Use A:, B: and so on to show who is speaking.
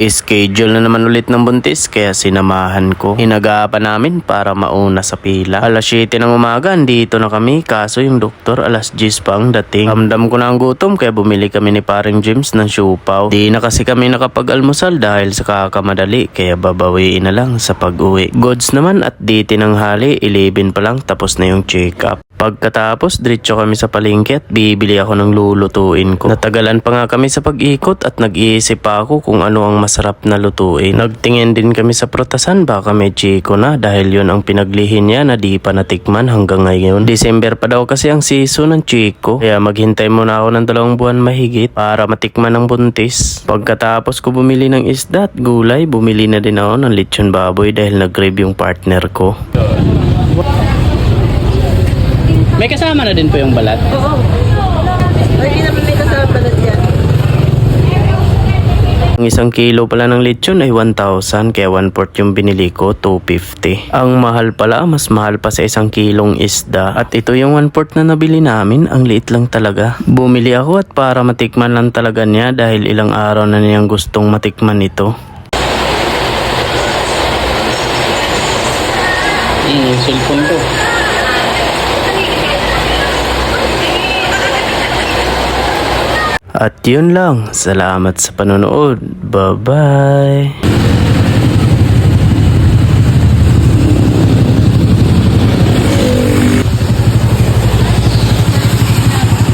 A: Schedule na naman ulit ng buntis kaya sinamahan ko. Hinagapan namin para mauna sa pila. Alas 7 ng umaga, andito na kami. Kaso yung doktor alas 10 pa ang dating. Ramdam ko na ang gutom kaya bumili kami ni paring James ng siupaw. Di na kasi kami nakapag-almusal dahil sa kakamadali kaya babawiin na lang sa pag-uwi. Goods naman at di tinanghali, 11 pa lang tapos na yung check-up. Pagkatapos, diretso kami sa palengke at bibili ako ng lulutuin ko. Natagalan pa nga kami sa pag-ikot at nag-iisip pa ako kung ano ang masarap na lutuin. Nagtingin din kami sa prutasan, baka may chiko na dahil yun ang pinaglihin niya na di pa natikman hanggang ngayon. December pa daw kasi ang season ng chiko, kaya maghintay muna ako ng 2 buwan mahigit para matikman ng buntis. Pagkatapos ko bumili ng isda at gulay, bumili na din ako ng lechon baboy dahil nag-crave yung partner ko. May kasama na din po yung balat?
B: Oo. Hindi naman may kasama balat yan.
A: Ang 1 kilo pala ng lechon ay 1,000 kaya 1/4 yung binili ko, 250. Ang mahal pala, mas mahal pa sa 1 kilong isda. At ito yung 1/4 na nabili namin, ang liit lang talaga. Bumili ako at para matikman lang talaga niya dahil ilang araw na niyang gustong matikman ito. Cellphone ko. At yun lang. Salamat sa panonood. Bye-bye.